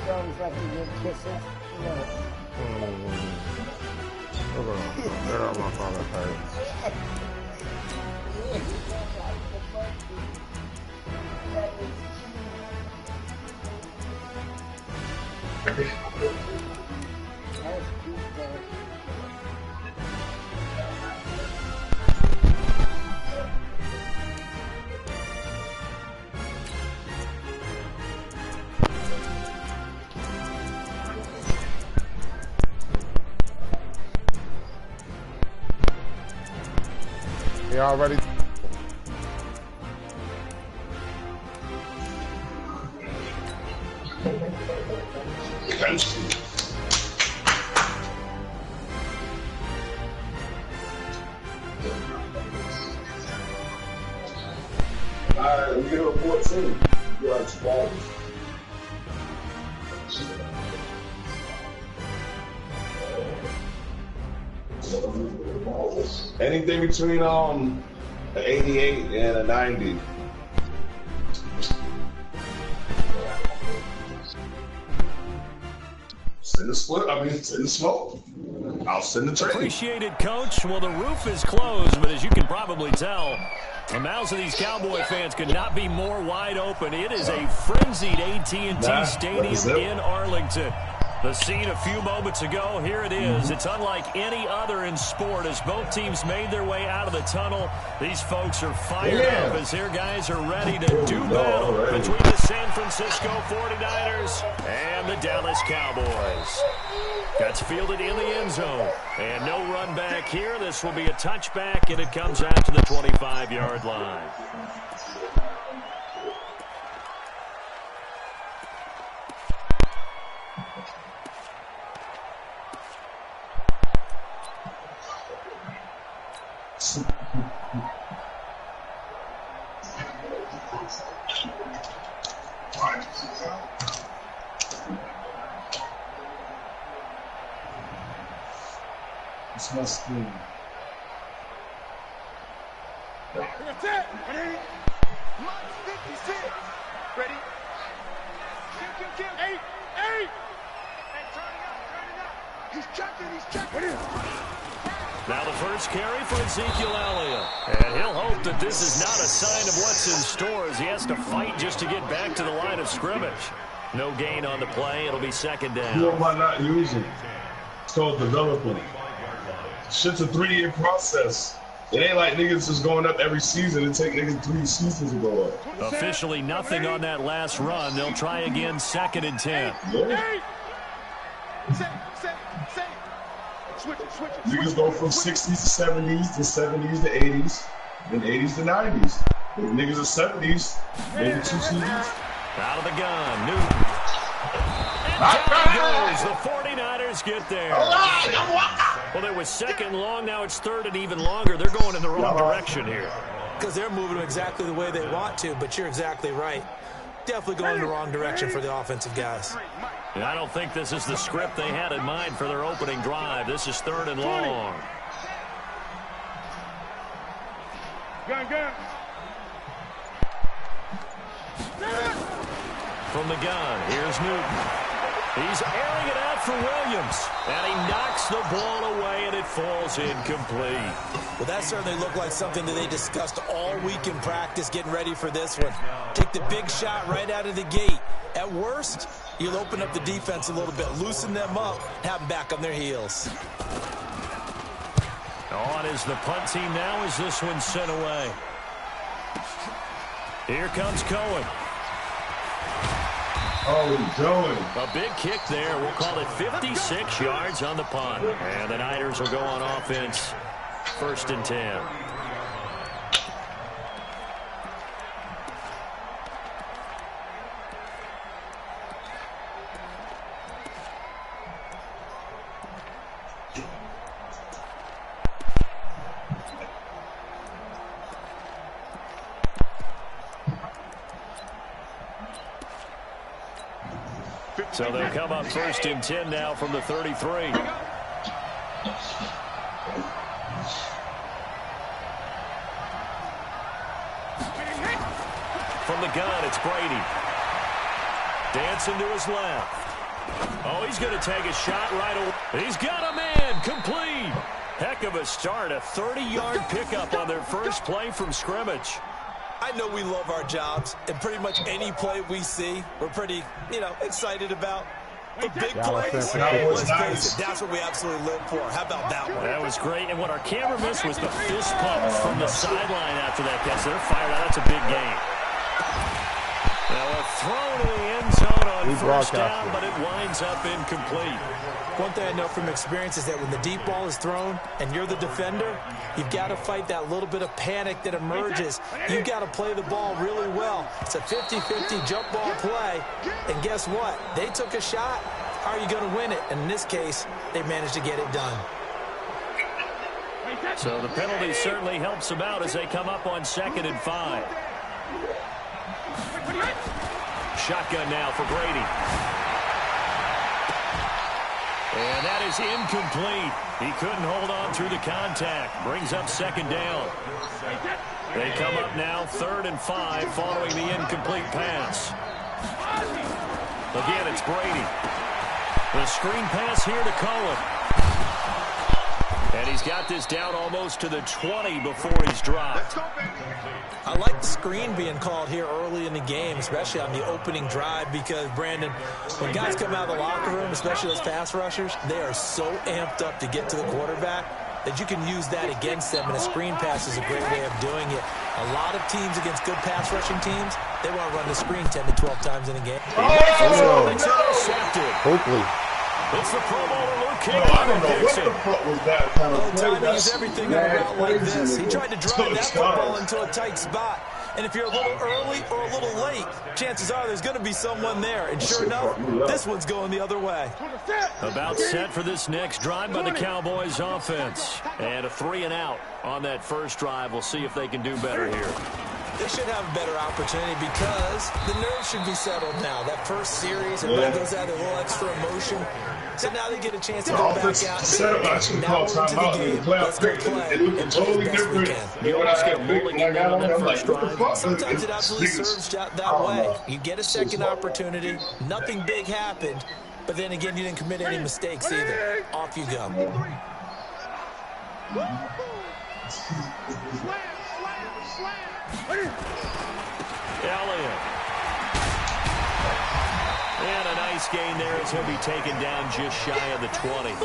Stones like to give kisses. No. Get out my father's face. Y'all ready? Kelsey. Alright, we get her 14. You like small. Anything between an 88 and a 90. Send the split, send the smoke. I'll send the trade. Appreciated, Coach. Well, the roof is closed, but as you can probably tell, the mouths of these Cowboy fans could not be more wide open. It is a frenzied AT&T Stadium in Arlington. The scene a few moments ago, here it is. It's unlike any other in sport as both teams made their way out of the tunnel. These folks are fired up as their guys are ready to do battle between the San Francisco 49ers and the Dallas Cowboys. That's fielded in the end zone. And no run back here. This will be a touchback, and it comes out to the 25-yard line. It's my screen. That's it. Ready? March 56. Ready? Kill. 8. Hey, turn it up. He's checking. Now the first carry for Ezekiel Elliott. And he'll hope that this is not a sign of what's in store as he has to fight just to get back to the line of scrimmage. No gain on the play. It'll be second down. Who am I not using? It's called developing. Shit's a 3-year process. It ain't like niggas just going up every season. It take niggas 3 seasons to go up. Officially nothing on that last run. They'll try again, 2nd and 10. Yeah. Niggas go from 60s to 70s to 70s to 80s, then 80s to 90s. If niggas are 70s, maybe 2 seasons. Out of the gun, Newton. Down goes. The 49ers get there. Well, there was 2nd long. Now it's 3rd and even longer. They're going in the wrong direction here. Because they're moving exactly the way they want to, but you're exactly right. Definitely going in the wrong direction for the offensive guys. And I don't think this is the script they had in mind for their opening drive. This is 3rd and long. Gun. From the gun, here's Newton. He's airing it out for Williams. And he knocks the ball away, and it falls incomplete. Well, that certainly looked like something that they discussed all week in practice, getting ready for this one. Take the big shot right out of the gate. At worst, you'll open up the defense a little bit, loosen them up, have them back on their heels. On is the punt team now as this one's sent away. Here comes Cohen. Oh, Joey. A big kick there. We'll call it 56 yards on the punt. And the Niners will go on offense. 1st and 10. So they'll come up 1st and 10 now from the 33. From the gun, it's Brady. Dancing to his left. Oh, he's going to take a shot right away. He's got a man. Complete. Heck of a start. A 30-yard pickup on their first play from scrimmage. I know we love our jobs, and pretty much any play we see, we're pretty, excited about. The big plays, let's face it, that's what we absolutely live for. How about that one? That was great, and what our camera missed was the fist pump from the sideline after that catch. They're fired out. That's a big game. Now a throw to the end zone on first down, but it winds up incomplete. One thing I know from experience is that when the deep ball is thrown and you're the defender, you've got to fight that little bit of panic that emerges. You've got to play the ball really well. It's a 50-50 jump ball play, and guess what? They took a shot. How are you going to win it? And in this case, they managed to get it done. So the penalty certainly helps them out as they come up on 2nd and 5. Shotgun now for Brady. And that is incomplete. He couldn't hold on through the contact. Brings up 2nd down. They come up now 3rd and 5 following the incomplete pass. Again, it's Brady. The screen pass here to Cohen. And he's got this down almost to the 20 before he's dropped. I like the screen being called here early in the game, especially on the opening drive, because, Brandon, when guys come out of the locker room, especially those pass rushers, they are so amped up to get to the quarterback that you can use that against them, and a screen pass is a great way of doing it. A lot of teams against good pass rushing teams, they want to run the screen 10 to 12 times in a game. Intercepted. Hopefully. It's the Pro Bowler Luke King. I don't know what the fuck was that kind of play. Timing is everything on a route like this. He tried to drive that football into a tight spot. And if you're a little early or a little late, chances are there's going to be someone there. And sure enough, this one's going the other way. About set for this next drive by the Cowboys offense. And a 3-and-out on that first drive. We'll see if they can do better here. They should have a better opportunity because the nerves should be settled now. That first series, everybody goes out with a little extra emotion. So now they get a chance to go back out. Now we're into the game. Let's go play and play the best we can. You always get mulligan on that first drive. Sometimes it absolutely serves that way. You get a second opportunity. Nothing big happened. But then again, you didn't commit any mistakes either. Off you go. Elliott. And a nice gain there as he'll be taken down just shy of the 20.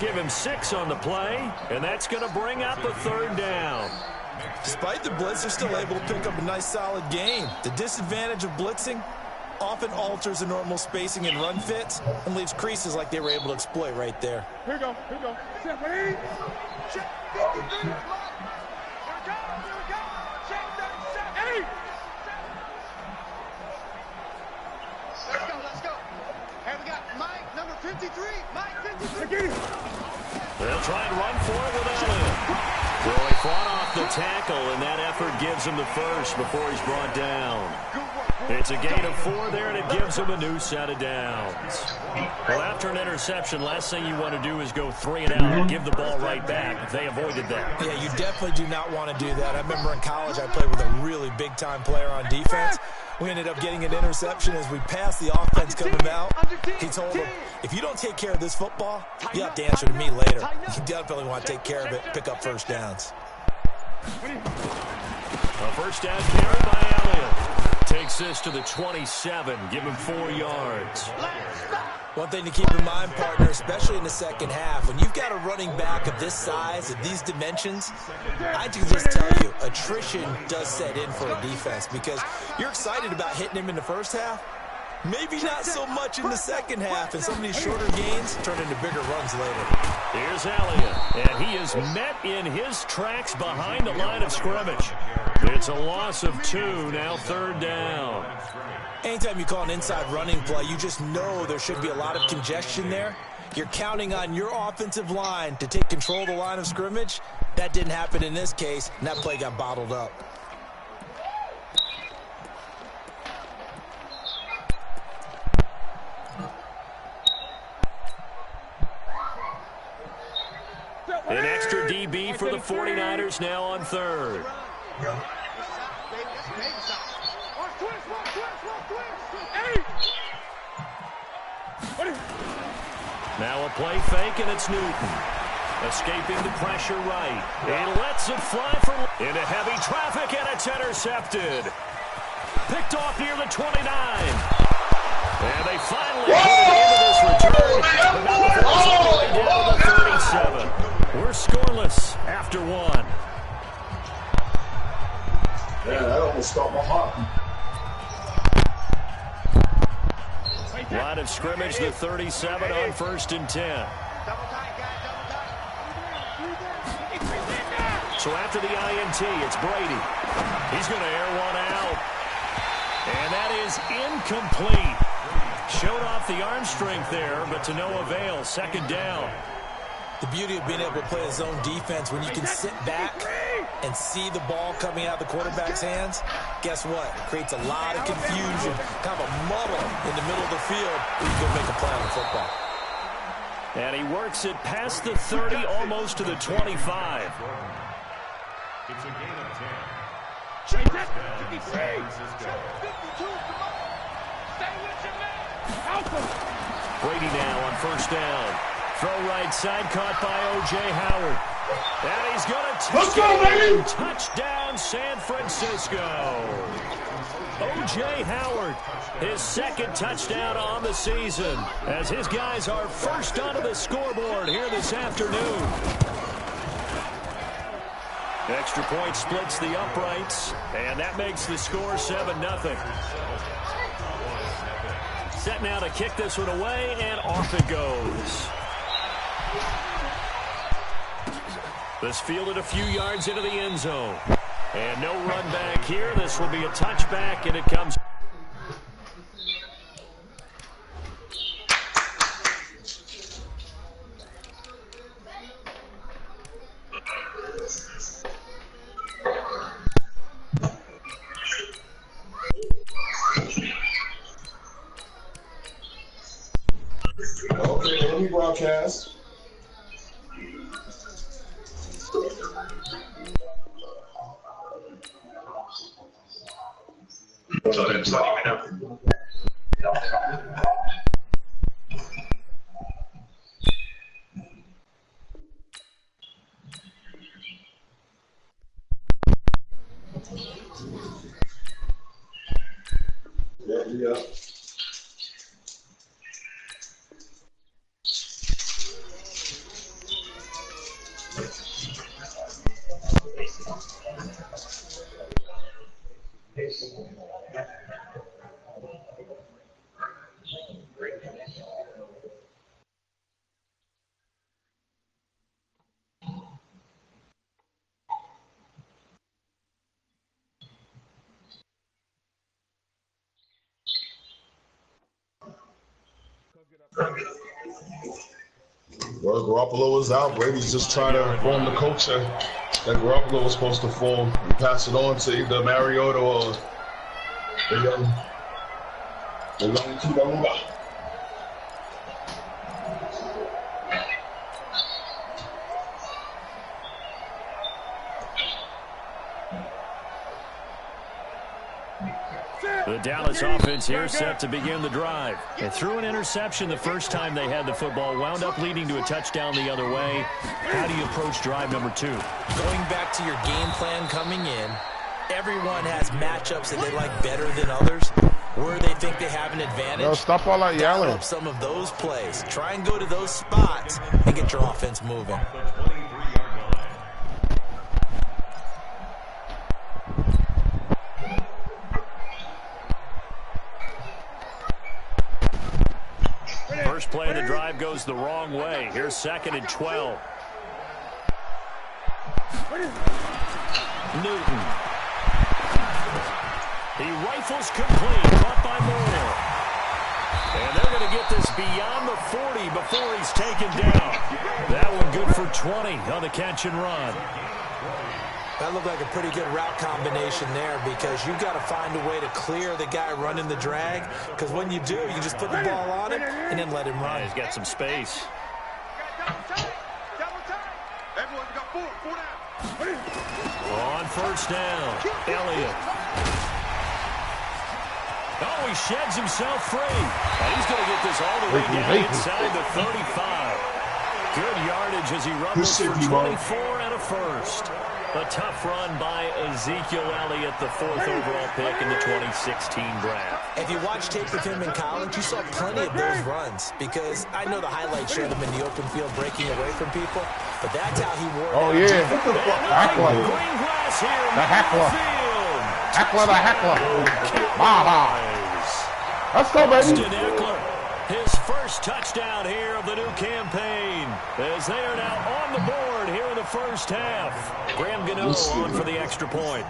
Give him 6 on the play, and that's going to bring up a 3rd down. Despite the blitz, they're still able to pick up a nice solid gain. The disadvantage of blitzing often alters the normal spacing and run fits and leaves creases like they were able to exploit right there. Here we go. Here we go. Set, ready? Check. Let's go. Hey, we got Mike, number 53. Mike, 53. They'll try and run for it with Elliott. Well, he fought off the tackle, and that effort gives him the first before he's brought down. It's a gain of 4 there, and it gives him a new set of downs. Well, after an interception, last thing you want to do is go 3-and-out and give the ball right back. They avoided that. Yeah, you definitely do not want to do that. I remember in college I played with a really big-time player on defense. We ended up getting an interception as we passed the offense coming out. He told him, if you don't take care of this football, you have to answer to me later. You definitely want to take care of it, pick up first downs. A first down carry by Elliott. Takes this to the 27. Give him 4 yards. One thing to keep in mind, partner, especially in the second half, when you've got a running back of this size, of these dimensions, I can just tell you, attrition does set in for a defense because you're excited about hitting him in the first half. Maybe not so much in the second half, and some of these shorter gains turn into bigger runs later. Here's Elliott, and he is met in his tracks behind the line of scrimmage. It's a loss of 2, now 3rd down. Anytime you call an inside running play, you just know there should be a lot of congestion there. You're counting on your offensive line to take control of the line of scrimmage. That didn't happen in this case, and that play got bottled up. An extra DB for the 49ers now on 3rd. Now a play fake, and it's Newton. Escaping the pressure right. He lets it fly into heavy traffic, and it's intercepted. Picked off near the 29. And they finally put it into this return. But now the ball's all the way down to the 37. We're scoreless after one. Yeah, that almost stopped my heart. Line of scrimmage, the 37 on 1st and 10. So after the INT, it's Brady. He's going to air one out. And that is incomplete. Showed off the arm strength there, but to no avail. 2nd down. The beauty of being able to play a zone defense when you can sit back and see the ball coming out of the quarterback's hands, guess what? It creates a lot of confusion, kind of a muddle in the middle of the field where you can make a play on the football. And he works it past the 30, almost to the 25. It's a gain of 10. Chase it. Brady now on 1st down. Throw right side, caught by O.J. Howard. And he's going to Let's go, baby! Touchdown, San Francisco. O.J. Howard, his 2nd touchdown on the season, as his guys are first onto the scoreboard here this afternoon. Extra point splits the uprights, and that makes the score 7-0. Set now to kick this one away, and off it goes. This fielded a few yards into the end zone. And no run back here. This will be a touchback, and it comes. Okay, let me broadcast. Yeah. Well, Garoppolo was out. Brady's just trying to form the culture that Garoppolo was supposed to form and pass it on to either Mariota or the young Tua. The Dallas offense here set to begin the drive. They threw an interception the first time they had the football, wound up leading to a touchdown the other way. How do you approach drive number 2? Going back to your game plan coming in, everyone has matchups that they like better than others, where they think they have an advantage. No, stop all that yelling. Dial up some of those plays. Try and go to those spots and get your offense moving. First play of the drive goes the wrong way. Here's 2nd and 12. Newton. He rifles complete, caught by Moore. And they're going to get this beyond the 40 before he's taken down. That one good for 20 on the catch and run. That looked like a pretty good route combination there, because you've got to find a way to clear the guy running the drag, because when you do, you just put the ball on him and then let him run. Yeah, he's got some space. Everyone's got four down. On 1st down, Elliott. Oh, he sheds himself free. And he's going to get this all the way down inside the 35. Good yardage as he rumbles for 24 and a first. A tough run by Ezekiel Elliott, the 4th overall pick in the 2016 draft. If you watch tape of him in college, you saw plenty of those runs because I know the highlights showed him in the open field breaking away from people, but that's how he wore it. Oh, yeah. Heckler. Green grass here in The heckler. field. Heckler the heckler. Baha. Let's go, baby. His first touchdown here of the new campaign, as they are now on the board here in the first half. Graham Gano on for the extra point.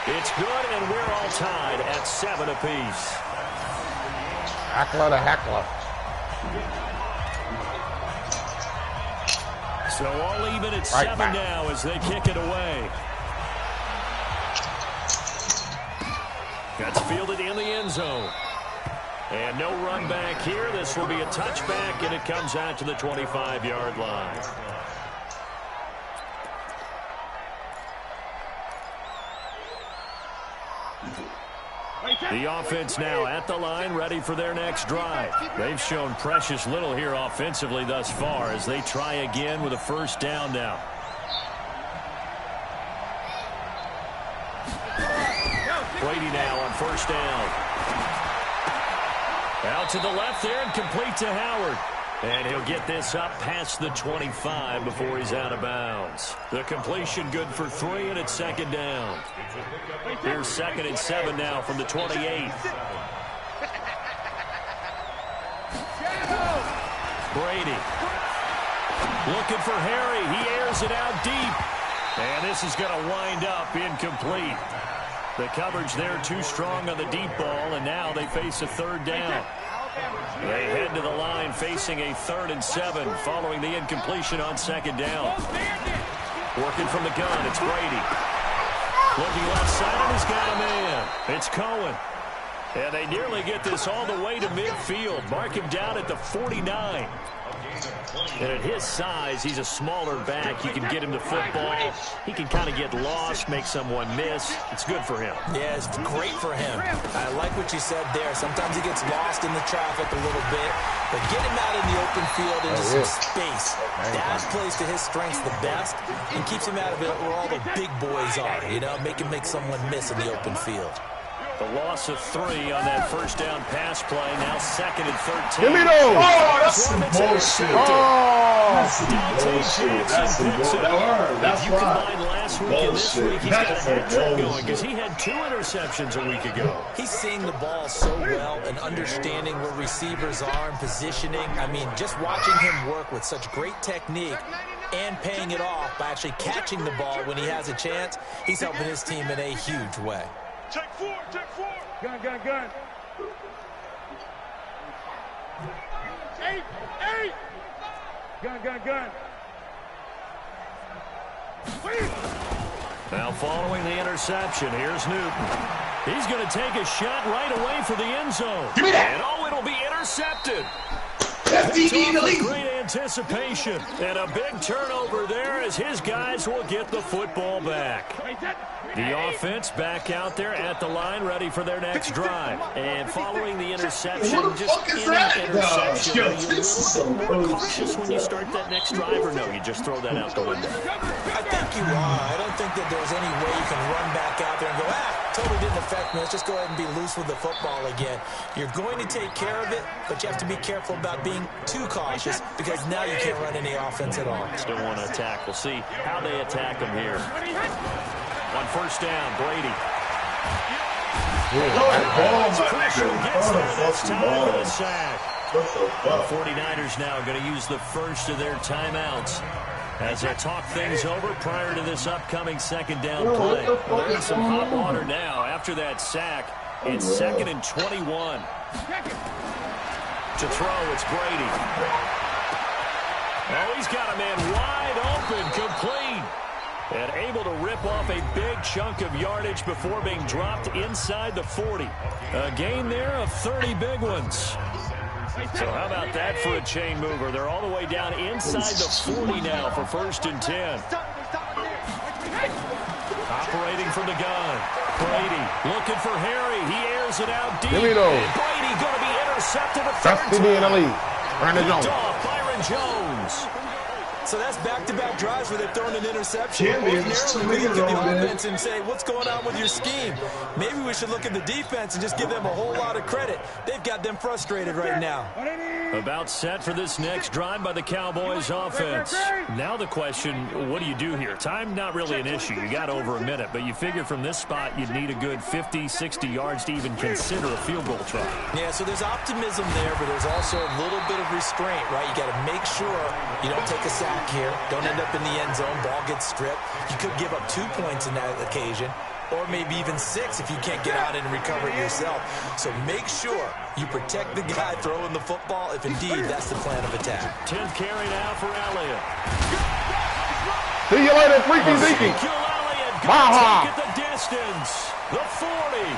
It's good, and we're all tied at 7 apiece. Heckler the heckler. So all even at 7 now as they kick it away. That's fielded in the end zone. And no run back here. This will be a touchback, and it comes out to the 25-yard line. The offense now at the line, ready for their next drive. They've shown precious little here offensively thus far as they try again with a first down now. Brady now on first down. Out to the left there and complete to Howard. And he'll get this up past the 25 before he's out of bounds. The completion good for 3, and it's 2nd down. Here's 2nd and 7 now from the 28. Brady looking for Harry. He airs it out deep. And this is going to wind up incomplete. The coverage there too strong on the deep ball, and now they face a 3rd down. They head to the line facing a 3rd and 7 following the incompletion on 2nd down. Working from the gun, it's Brady. Looking left side, and he's got a man. It's Cohen. And they nearly get this all the way to midfield. Mark him down at the 49. And at his size, he's a smaller back. You can get him the football. He can kind of get lost, make someone miss. It's good for him. Yeah, it's great for him. I like what you said there. Sometimes he gets lost in the traffic a little bit, but get him out in the open field into some space. Dash plays to his strengths the best and keeps him out of it where all the big boys are. You know, make him make someone miss in the open field. The loss of 3 on that first down pass play. Now 2nd and 13. Give me those. Oh, that's some bullshit. Oh. That's some bullshit. That's some bullshit. That's if you combine last week and this week, he's got a hat trick going because he had 2 interceptions a week ago. He's seeing the ball so well and understanding where receivers are and positioning. I mean, just watching him work with such great technique and paying it off by actually catching the ball when he has a chance, he's helping his team in a huge way. Check 4. Gun. 8. Gun. Now following the interception, here's Newton. He's going to take a shot right away for the end zone. Give me that. And it'll be intercepted. Great anticipation. And a big turnover there as his guys will get the football back. The offense back out there at the line, ready for their next drive. And following the interception, just any interception, are you a little bit more cautious when you start that next drive, or no, you just throw that out the window? I think you are. I don't think that there's any way you can run back out there and go, totally didn't affect me. Let's just go ahead and be loose with the football again. You're going to take care of it, but you have to be careful about being too cautious because now you can't run any offense at all. Still want to attack. We'll see how they attack him here. On first down, Brady. The 49ers now going to use the first of their timeouts as they talk things over prior to this upcoming 2nd down play. They're in some hot water now after that sack. It's 2nd and 21. To throw, it's Brady. Oh, he's got a man wide open, complete. And able to rip off a big chunk of yardage before being dropped inside the 40. A gain there of 30 big ones. So how about that for a chain mover? They're all the way down inside the 40 now for 1st and 10. Operating from the gun. Brady looking for Harry. He airs it out deep. Give me those. And Brady going to be intercepted a Best third DB in the time. league. Brandon Jones. Byron Jones. So that's back-to-back drives where they've thrown an interception. Yeah, man, it's two Ordinarily, we look niggas at the over there. offense and say, what's going on with your scheme? Maybe we should look at the defense and just give them a whole lot of credit. They've got them frustrated right now. About set for this next drive by the Cowboys offense. Now the question, what do you do here? Time not really an issue. You got over a minute, but you figure from this spot you'd need a good 50, 60 yards to even consider a field goal try. Yeah, so there's optimism there, but there's also a little bit of restraint, right? You got to make sure you don't take a sack here. Don't end up in the end zone. Ball gets stripped. You could give up 2 points in that occasion, or maybe even 6 if you can't get out and recover it yourself. So make sure you protect the guy throwing the football if indeed that's the plan of attack. 10th carry now for Elliott. See you later, Freaky Zeke. Elliott Baja. at the distance. The 40.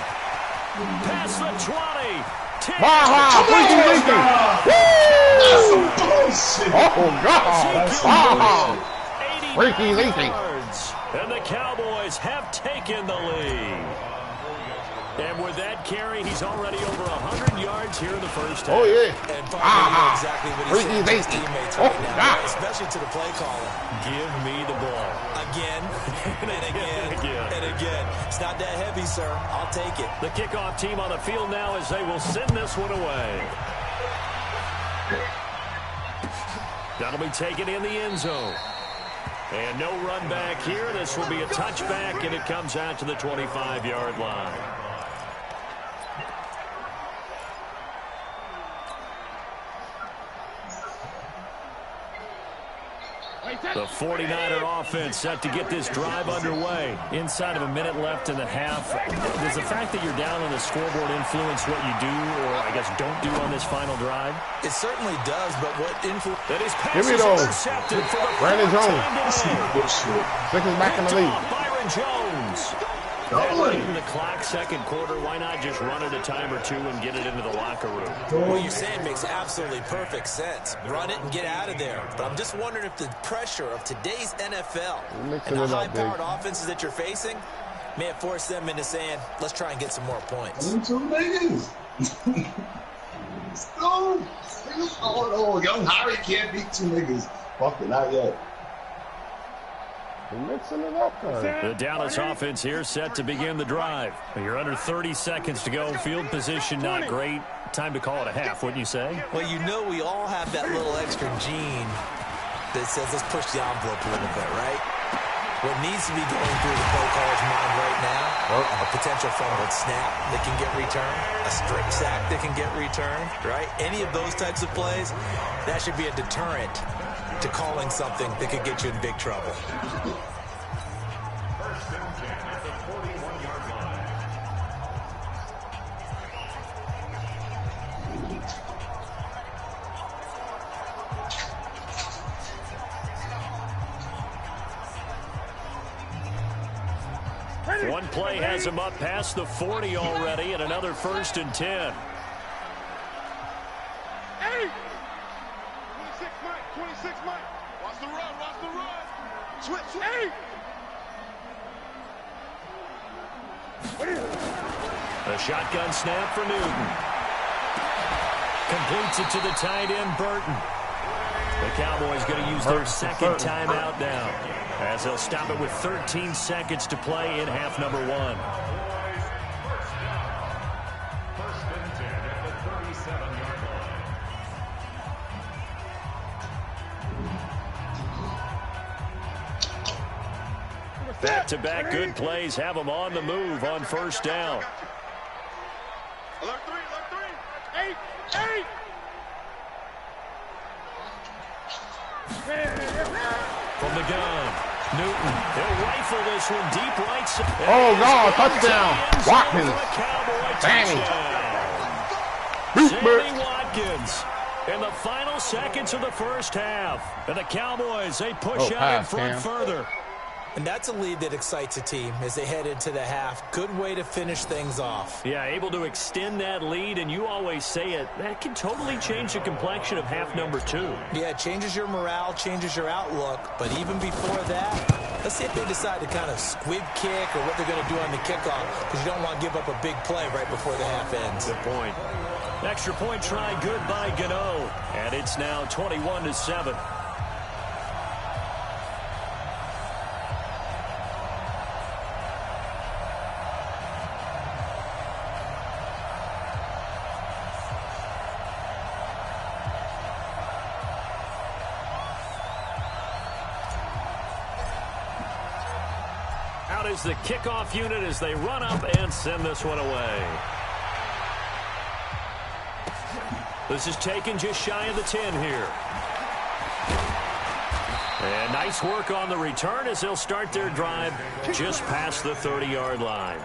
Past the 20. 10. Baja. Freaky Zeke. That's some bullshit. Oh, God. Baja. 80 Freaky Zeke. yards. And the Cowboys have taken the lead. And with that carry, he's already over 100 yards here in the first half. Oh, yeah. And probably know exactly what he's saying to his Freaky teammates Zeke. right Oh, now, God. right? Especially to the play caller. Give me the ball. Again, and again, and again. It's not that heavy, sir. I'll take it. The kickoff team on the field now as they will send this one away. That'll be taken in the end zone. And no run back here. This will be a touchback, and it comes out to the 25-yard line. The 49er offense set to get this drive underway. Inside of a minute left in the half. Does the fact that you're down on the scoreboard influence what you do, or I guess don't do on this final drive? It certainly does, but what influence... That is Give me passes those. intercepted for the Brandon fourth Jones. time today. Bullshit. Sixers back in the league. Byron Jones. Doubling. In the clock, second quarter, why not just run it a time or two and get it into the locker room? What you're saying makes absolutely perfect sense. Run it and get out of there. But I'm just wondering if the pressure of today's NFL Mixing and the it up, high-powered Dave. offenses that you're facing may have forced them into saying, let's try and get some more points. Them two niggas. Let's go. Niggas going on. Young Harry can't beat two niggas. Fuck it, not yet. We're mixing it up, guys. The Dallas offense here set to begin the drive. You're under 30 seconds to go. Field position not great. Time to call it a half, wouldn't you say? Well, you know we all have that little extra gene that says let's push the envelope a little bit, right? What needs to be going through the play caller's mind right now, a potential fumbled snap that can get returned, a strip sack that can get returned, right? Any of those types of plays, that should be a deterrent to calling something that could get you in big trouble. One play has him up past the 40 already, and another 1st and 10. 26 Mike. Watch the run, watch the run. Switch. Hey! A shotgun snap for Newton. Completes it to the tight end, Burton. The Cowboys going to use their second timeout now, as they'll stop it with 13 seconds to play in half number 1. First and 10 at the 37-yard line. Back-to-back good plays have them on the move on first down. Alert 3, alert 3. 8, 8. From the gun, Newton. They'll rifle this one deep right side. Oh, God, touchdown. Watkins. Sammy Sammy Watkins. In the final seconds of the first half. And the Cowboys, they push out in pass, front Cam. further. And that's a lead that excites a team as they head into the half. Good way to finish things off. Yeah, able to extend that lead, and you always say it, that can totally change the complexion of half number 2. Yeah, it changes your morale, changes your outlook. But even before that, let's see if they decide to kind of squib kick or what they're going to do on the kickoff, because you don't want to give up a big play right before the half ends. Good point. Extra point try good by Gano. And it's now 21-7. Out is the kickoff unit as they run up and send this one away. This is taken just shy of the 10 here. And nice work on the return as they'll start their drive just past the 30-yard line.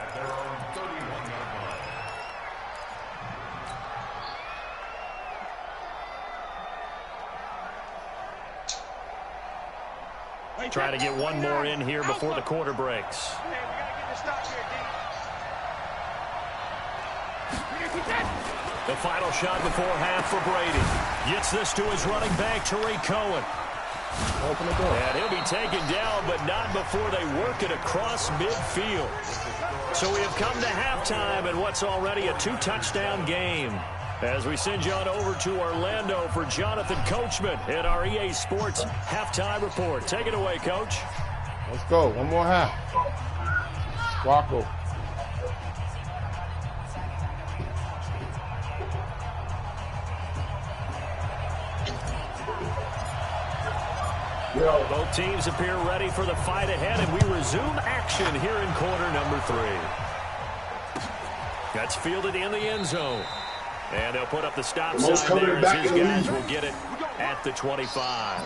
Trying to get one more in here before the quarter breaks. Hey, we got to get the stop here, D. The final shot before half for Brady. Gets this to his running back, Tariq Cohen. Open the door. And he'll be taken down, but not before they work it across midfield. So we have come to halftime in what's already a 2-touchdown game. As we send you on over to Orlando for Jonathan Coachman in our EA Sports halftime report. Take it away, Coach. Let's go. One more half. Rocco. Both teams appear ready for the fight ahead, and we resume action here in quarter number 3. That's fielded in the end zone. And they'll put up the stop sign there as his guys will get it at the 25.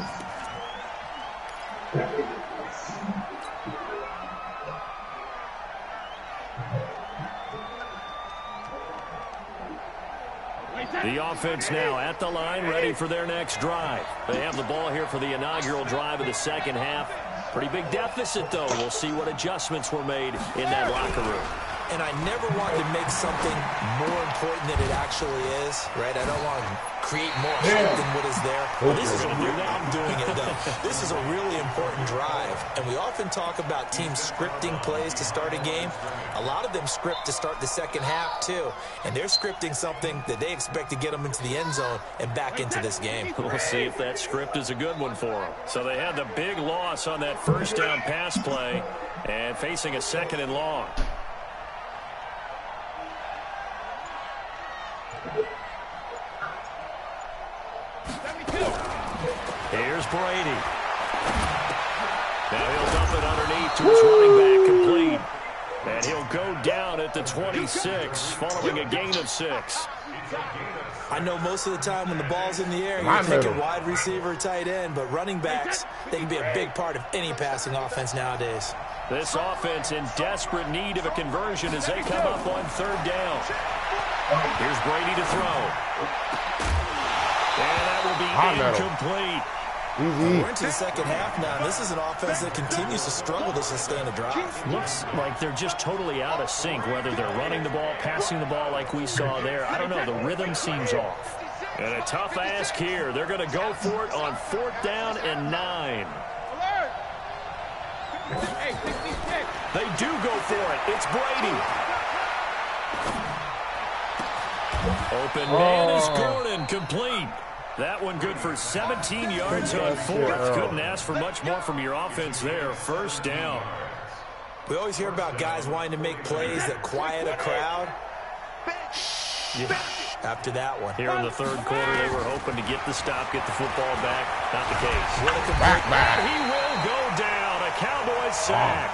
The offense now at the line, ready for their next drive. They have the ball here for the inaugural drive of the second half. Pretty big deficit, though. We'll see what adjustments were made in that locker room. And I never wanted to make something more important than it actually is, right? I don't want to create more hype than what is there. Well, this is a real, I'm doing it, though. This is a really important drive. And we often talk about teams scripting plays to start a game. A lot of them script to start the second half, too. And they're scripting something that they expect to get them into the end zone and back into this game. We'll see if that script is a good one for them. So they had the big loss on that first down pass play and facing a 2nd and long. Here's Brady. Now he'll dump it underneath to his running back, complete. And he'll go down at the 26, following a gain of 6. I know most of the time when the ball's in the air, you're thinking wide receiver, tight end, but running backs, they can be a big part of any passing offense nowadays. This offense in desperate need of a conversion as they come up on 3rd down. Here's Brady to throw. And that will be incomplete. We're into the second half now. This is an offense that continues to struggle to sustain a drive. Looks like they're just totally out of sync, whether they're running the ball, passing the ball like we saw there. I don't know. The rhythm seems off. And a tough ask here. They're going to go for it on 4th down and 9. They do go for it. It's Brady. Open man is Gordon, complete. That one good for 17 yards on 4th. Couldn't ask for much more from your offense there. 1st down. We always hear about guys wanting to make plays that quiet a crowd. Yeah. After that one. Here in the 3rd quarter, they were hoping to get the stop, get the football back. Not the case. He will go down. A Cowboy sack.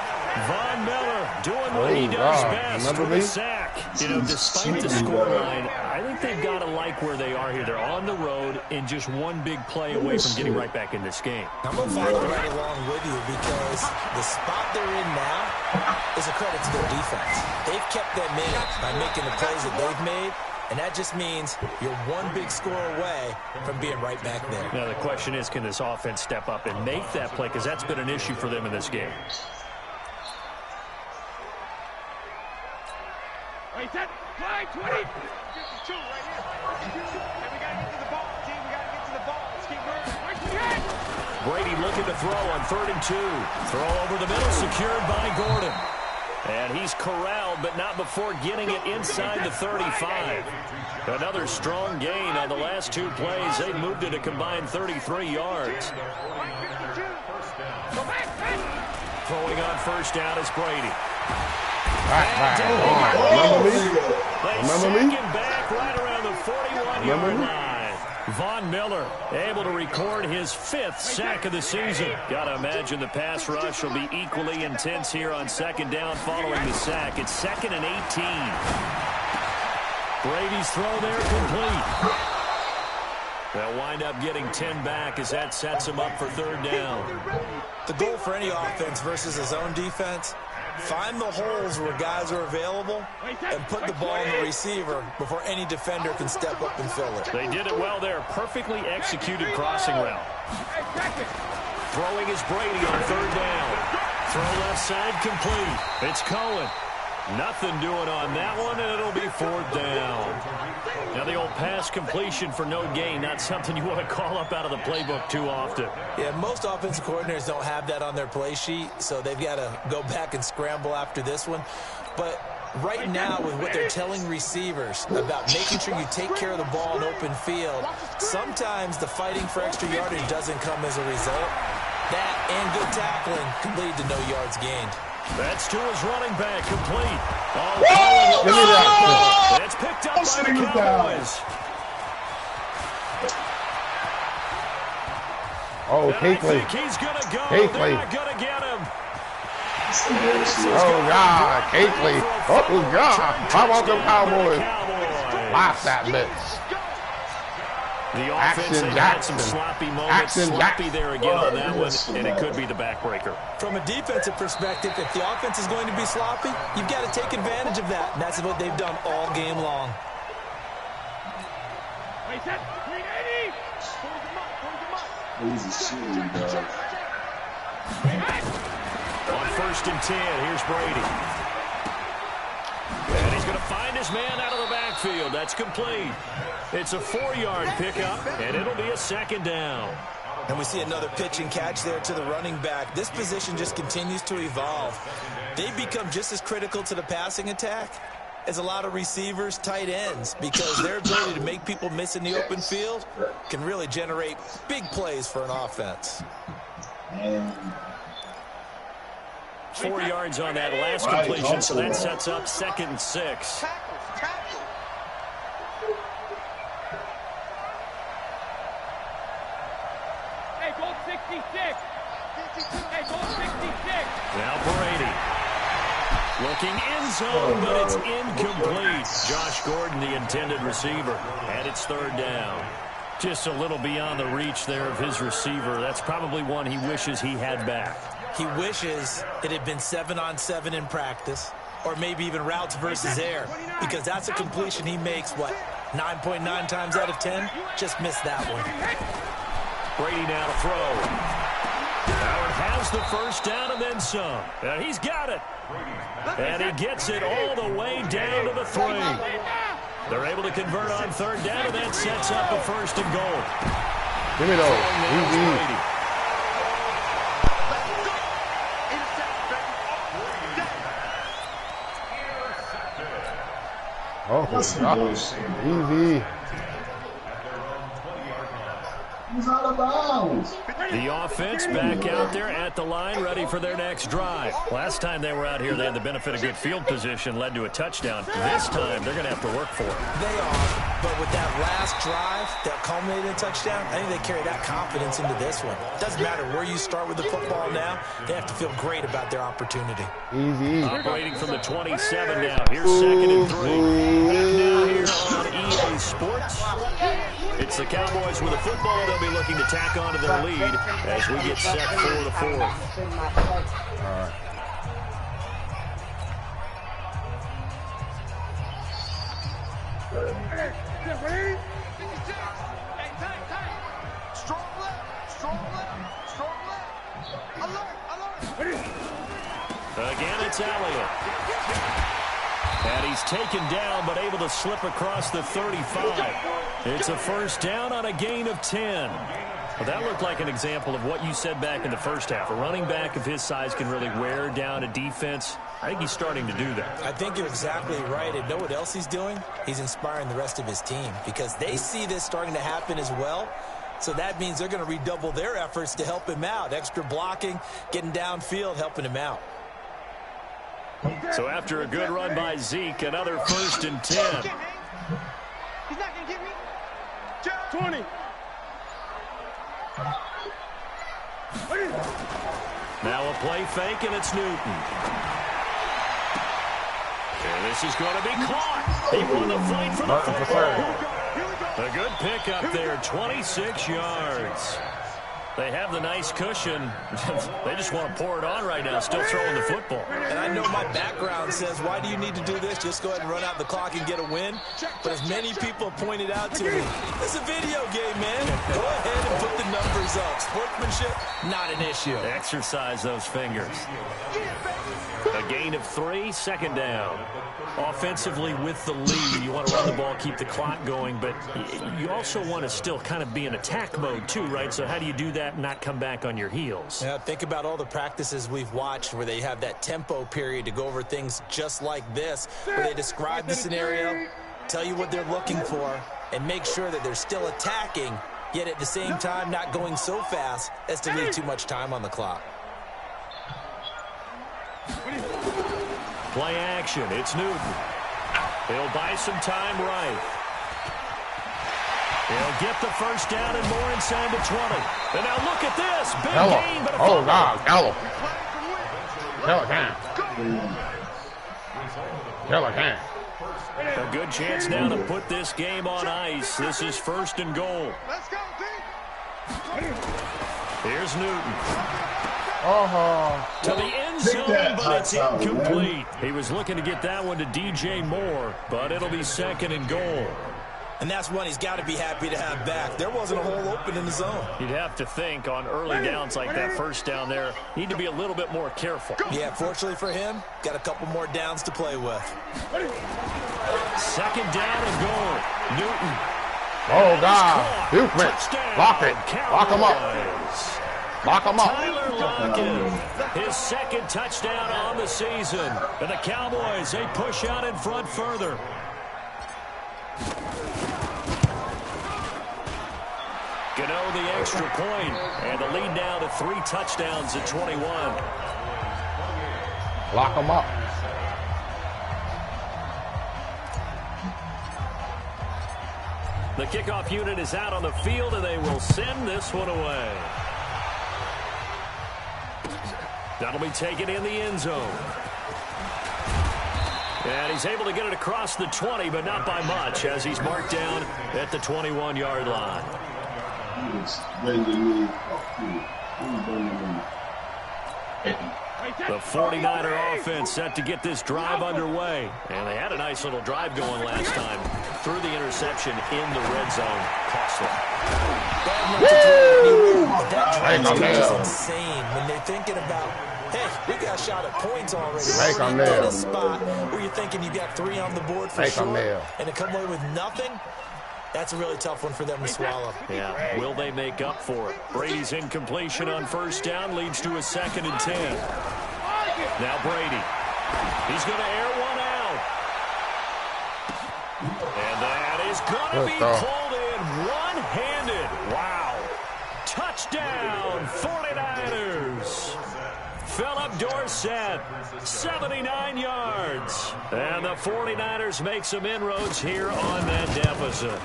Von Miller doing what he does best with a sack. You know, despite the scoreline, I think they've got to like where they are here. They're on the road and just one big play away from getting right back in this game. I'm going to follow right along with you because the spot they're in now is a credit to their defense. They've kept them in by making the plays that they've made, and that just means you're one big score away from being right back there. Now, the question is, can this offense step up and make that play? Because that's been an issue for them in this game. Wait, that flag 20. 52 right here. And we got to get to the ball, team. We got to get to the ball. Let's keep moving. Brady looking to throw on 3rd and 2. Throw over the middle, secured by Gordon. And he's corralled, but not before getting it inside the 35. Another strong gain on the last 2 plays. They moved it a combined 33 yards. Throwing on first down is Brady. Remember me? Back right around the 41-yard line. Von Miller able to record his 5th sack of the season. Got to imagine the pass rush will be equally intense here on second down following the sack. It's 2nd and 18. Brady's throw there complete. They'll wind up getting 10 back as that sets him up for third down. The goal for any offense versus his own defense, find the holes where guys are available and put the ball in the receiver before any defender can step up and fill it. They did it well there. Perfectly executed crossing route. Throwing is Brady on third down. Throw left side complete. It's Cohen. Nothing doing on that one, and it'll be fourth down. Now the old pass completion for no gain, not something you want to call up out of the playbook too often. Yeah, most offensive coordinators don't have that on their play sheet, so they've got to go back and scramble after this one. But right now, with what they're telling receivers about making sure you take care of the ball in open field, sometimes the fighting for extra yardage doesn't come as a result. That and good tackling can lead to no yards gained. That's to his running back, complete. Oh, give me that. It's picked up by the Cowboys. Oh, Kelsey. He's going to go. Kelsey. They're not going to get him. Oh, God. Kelsey. Oh, God. How about them Cowboys? Lost that bitch. The offense had some sloppy moments. Sloppy there again on that one, and it could be the backbreaker. From a defensive perspective, if the offense is going to be sloppy, you've got to take advantage of that, and that's what they've done all game long. On 1st and 10, here's Brady. And he's going to find his man out of the backfield. That's complete. It's a 4-yard pickup, and it'll be a 2nd down. And we see another pitch and catch there to the running back. This position just continues to evolve. They become just as critical to the passing attack as a lot of receivers, tight ends, because their ability to make people miss in the open field can really generate big plays for an offense. 4 yards on that last completion, so that sets up 2nd and 6. Now Brady. Looking end zone, but it's incomplete. Josh Gordon, the intended receiver, and it's 3rd down. Just a little beyond the reach there of his receiver. That's probably one he wishes he had back. He wishes it had been 7-on-7 in practice, or maybe even routes versus air, because that's a completion he makes, what, 9.9 times out of 10? Just missed that one. Brady now to throw. Howard has the first down and then some. And he's got it. And he gets it all the way down to the 3. They're able to convert on 3rd down, and that sets up a 1st and goal. Give me those. Oh, easy. He's out of bounds. The offense back out there at the line, ready for their next drive. Last time they were out here, they had the benefit of good field position, led to a touchdown. This time, they're going to have to work for it. They are, but with that last drive that culminated in a touchdown, I think they carry that confidence into this one. Doesn't matter where you start with the football now, they have to feel great about their opportunity. Easy. Operating from the 27 now. Here's 2nd and 3. Back now here on EA Sports. It's the Cowboys with a football. They'll be looking to tack on to their lead as we get set for the 4th. All right. Again, it's Elliott. And he's taken down, but able to slip across the 35. It's a 1st down on a gain of 10. Well, that looked like an example of what you said back in the first half. A running back of his size can really wear down a defense I think he's starting to do that. I think you're exactly right. And know what else he's doing? He's inspiring the rest of his team because they see this starting to happen as well. So that means they're going to redouble their efforts to help him out. Extra blocking, getting downfield, helping him out. So after a good run by Zeke, another 1st and 10. He's not going to get me. 20. Now a play fake, and it's Newton. And this is going to be caught. He won the fight for the football. A good pickup there, 26 yards. They have the nice cushion. They just want to pour it on right now, still throwing the football. And I know my background says, why do you need to do this? Just go ahead and run out the clock and get a win. But as many people pointed out to me, it's a video game, man. Go ahead and put the numbers up. Sportsmanship, not an issue. Exercise those fingers. A gain of 3, 2nd down. Offensively with the lead, you want to run the ball, keep the clock going, but you also want to still kind of be in attack mode too, right? So how do you do that and not come back on your heels? Yeah, think about all the practices we've watched where they have that tempo period to go over things just like this, where they describe the scenario, tell you what they're looking for, and make sure that they're still attacking, yet at the same time not going so fast as to leave too much time on the clock. Play action. It's Newton. He'll buy some time right. He'll get the 1st down and more inside the 20. And now look at this. Big gain, but a oh, God. Gallo. Can. A good chance now to put this game on ice. This is 1st and goal. Let's go, team. Here's Newton. Uh-huh. To the end zone, but it's incomplete. He was looking to get that one to DJ Moore, but it'll be 2nd and goal. And that's one he's got to be happy to have back. There wasn't a hole open in the zone. You'd have to think on early downs like that 1st down there, need to be a little bit more careful. Yeah, fortunately for him, got a couple more downs to play with. 2nd down and goal. Newton. Oh, God. Houston. Lock it. Lock him up. Lock him up. Tyler Lockett, his 2nd touchdown on the season. And the Cowboys, they push out in front further. Gano the extra point, and the lead now to 3 touchdowns at 21. Lock him up. The kickoff unit is out on the field, and they will send this one away. That'll be taken in the end zone. And he's able to get it across the 20, but not by much, as he's marked down at the 21-yard line. The 49er offense set to get this drive underway. And they had a nice little drive going last time. Through the interception in the red zone. Costly. That is insane when they're thinking about, hey, we got shot at points already. Make We're them in nail. a spot where you're thinking you got 3 on the board for Make them sure, nail. and to come away with nothing, that's a really tough one for them to swallow. Yeah, will they make up for it? Brady's incompletion on 1st down leads to a 2nd and 10. Now Brady. He's going to air one out. And that is going to be pulled in one-handed. Wow. Touchdown, 49ers. Philip Dorsett, 79 yards. And the 49ers make some inroads here on that deficit.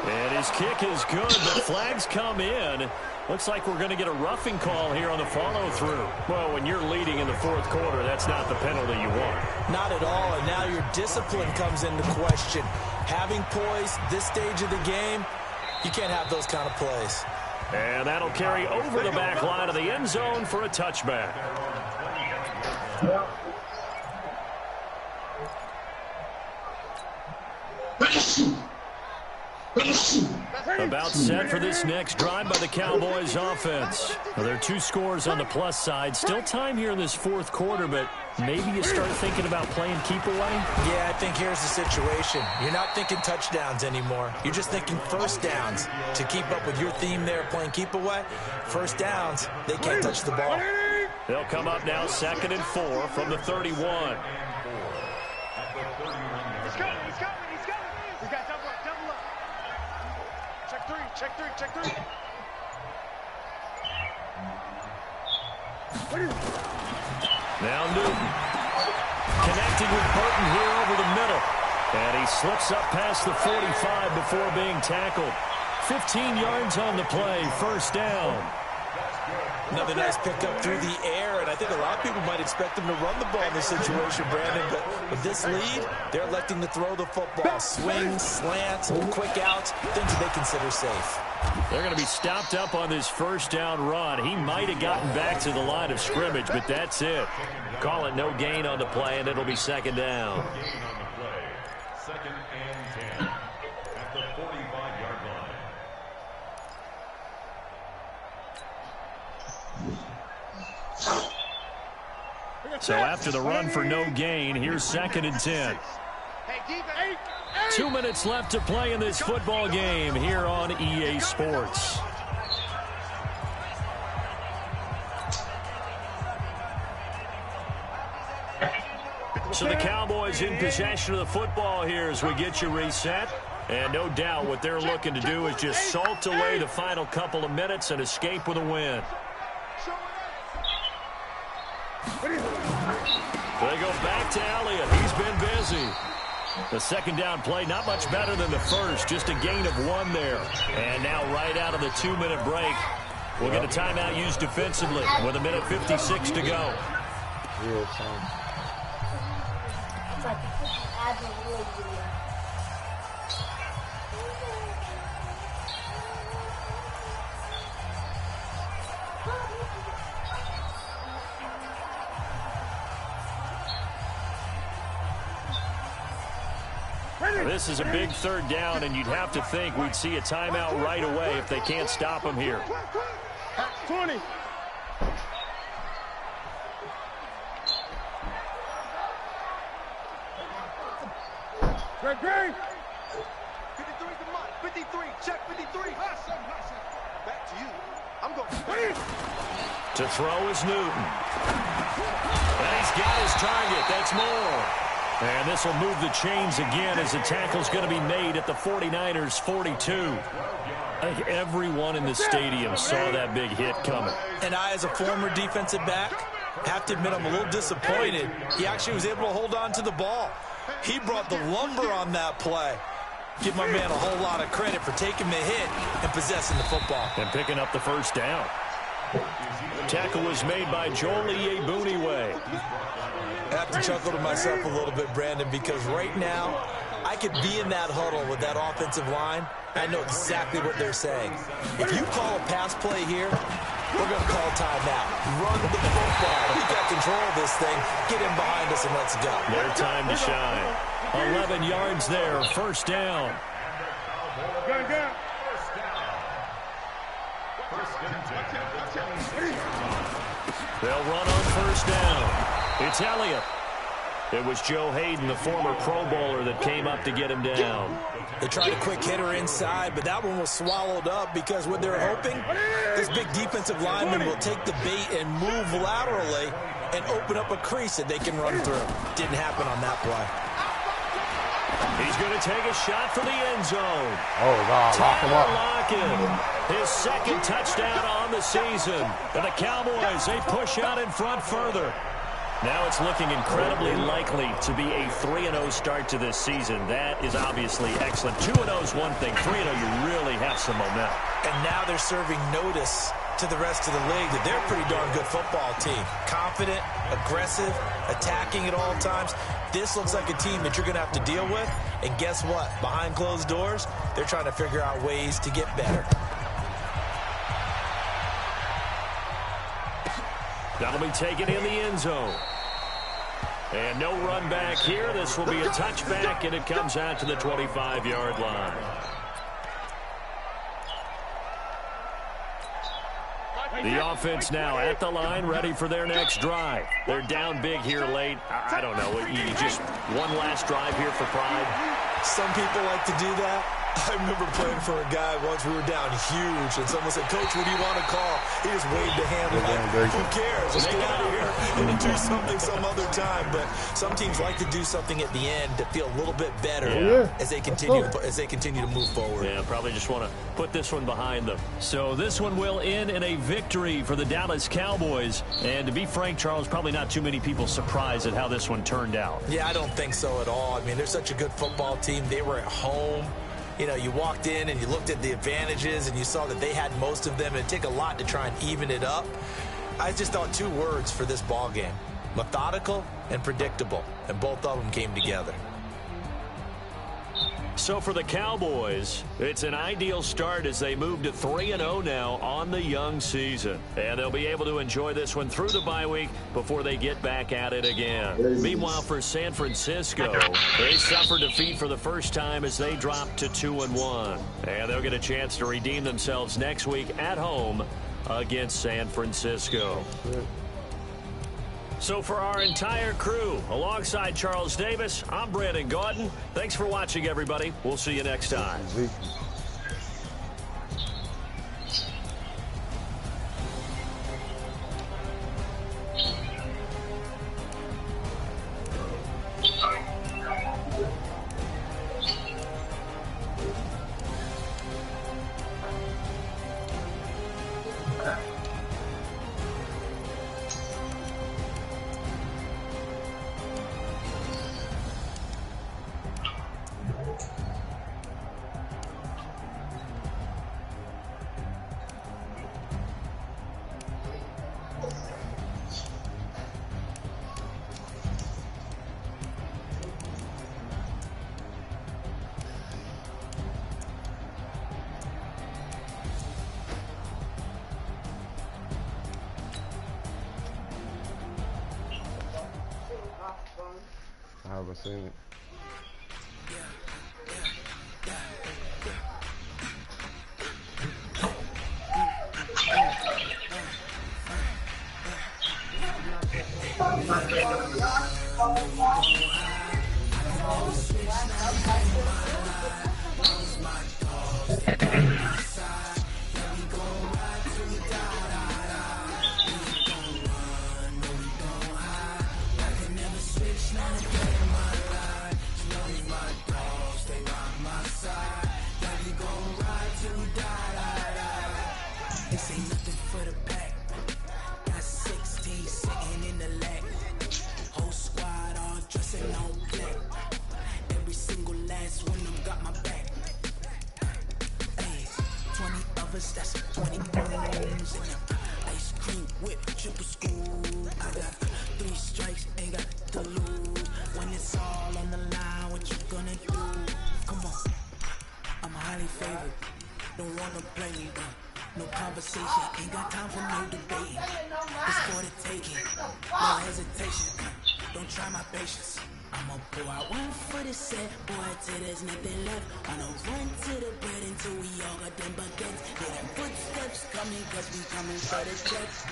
And his kick is good, but flags come in. Looks like we're going to get a roughing call here on the follow-through. Well, when you're leading in the 4th quarter, that's not the penalty you want. Not at all, and now your discipline comes into question. Having poise this stage of the game, you can't have those kind of plays. And that'll carry over the back line of the end zone for a touchback. About set for this next drive by the Cowboys offense. Well, there are 2 scores on the plus side. Still time here in this 4th quarter, but maybe you start thinking about playing keep away? Yeah, I think here's the situation. You're not thinking touchdowns anymore. You're just thinking 1st downs. To keep up with your theme there, playing keep away, 1st downs, they can't touch the ball. They'll come up now 2nd and 4 from the 31. He's coming. He's coming. We got double up. Double up. Check three. Check three. Check three. Now Newton connecting with Burton here over the middle. And he slips up past the 45 before being tackled. 15 yards on the play, first down. Another nice pickup through the air, and I think a lot of people might expect them to run the ball in this situation, Brandon, but with this lead, they're electing to throw the football. Swings, slants, quick outs, things that they consider safe. They're going to be stopped up on this first down run. He might have gotten back to the line of scrimmage, but that's it. Call it no gain on the play, and it'll be 2nd down. 2nd and 10 at the 45-yard line. So after the run for no gain, here's 2nd and 10. 2 minutes left to play in this football game here on EA Sports. So the Cowboys in possession of the football here as we get you reset. And no doubt what they're looking to do is just salt away the final couple of minutes and escape with a win. They go back to Elliott. He's been busy. The 2nd down play, not much better than the first. Just a gain of 1 there. And now right out of the 2-minute break, we'll get a timeout used defensively with 1:56 to go. Real time. This is a big 3rd down, and you'd have to think we'd see a timeout right away if they can't stop him here. 20. Greg. 53. Check 53. Back to you. I'm going. To throw is Newton. And he's got his target. That's more. And this will move the chains again as the tackle's going to be made at the 49ers 42. I think everyone in the stadium saw that big hit coming. And I, as a former defensive back, have to admit I'm a little disappointed. He actually was able to hold on to the ball. He brought the lumber on that play. Give my man a whole lot of credit for taking the hit and possessing the football. And picking up the first down. Tackle was made by Joel Iyiegbuniwe. I have to chuckle to myself a little bit, Brandon, because right now I could be in that huddle with that offensive line. I know exactly what they're saying. If you call a pass play here, we're going to call timeout. Run the football. We got control of this thing. Get in behind us and let's go. Their time to shine. 11 yards there. First down. They'll run on first down. It's Elliott. It was Joe Hayden, the former Pro Bowler, that came up to get him down. They tried a quick hitter inside, but that one was swallowed up because what they're hoping, this big defensive lineman will take the bait and move laterally and open up a crease that they can run through. Didn't happen on that play. He's going to take a shot for the end zone. Oh, God, lock him up. His 2nd touchdown on the season. And the Cowboys, they push out in front further. Now it's looking incredibly likely to be a 3-0 start to this season. That is obviously excellent. 2-0 is one thing. 3-0, you really have some momentum. And now they're serving notice to the rest of the league that they're a pretty darn good football team. Confident, aggressive, attacking at all times. This looks like a team that you're going to have to deal with. And guess what? Behind closed doors, they're trying to figure out ways to get better. That'll be taken in the end zone. And no run back here. This will be a touchback, and it comes out to the 25-yard line. The offense now at the line, ready for their next drive. They're down big here late. I don't know. You just one last drive here for pride. Some people like to do that. I remember playing for a guy once. We were down huge, and someone said, "Coach, what do you want to call?" He just waved a hand like, "Who cares? Let's get out of here and do something some other time." But some teams like to do something at the end to feel a little bit better as they continue to move forward. Yeah, probably just want to put this one behind them. So this one will end in a victory for the Dallas Cowboys. And to be frank, Charles, probably not too many people surprised at how this one turned out. Yeah, I don't think so at all. I mean, they're such a good football team. They were at home. You know, you walked in and you looked at the advantages and you saw that they had most of them. It'd take a lot to try and even it up. I just thought 2 words for this ball game: methodical and predictable. And both of them came together. So for the Cowboys, it's an ideal start as they move to 3-0 now on the young season. And they'll be able to enjoy this one through the bye week before they get back at it again. Meanwhile, for San Francisco, they suffered defeat for the first time as they dropped to 2-1. And they'll get a chance to redeem themselves next week at home against San Francisco. So for our entire crew, alongside Charles Davis, I'm Brandon Gaudin. Thanks for watching, everybody. We'll see you next time. I haven't seen it. That's 20 bones and ice cream whip, triple scoop. I got 3 strikes, ain't got to lose. When it's all on the line, what you gonna do? Come on, I'm highly favored. Don't wanna play me, no conversation. Ain't got time for no debate. It's for the taking, no hesitation. Don't try my patience. I'ma pour out 1 for the set, boy, till there's nothing left. I'ma run to the bread until we all got them baguettes. Yeah, them footsteps coming, cause we coming for the checks.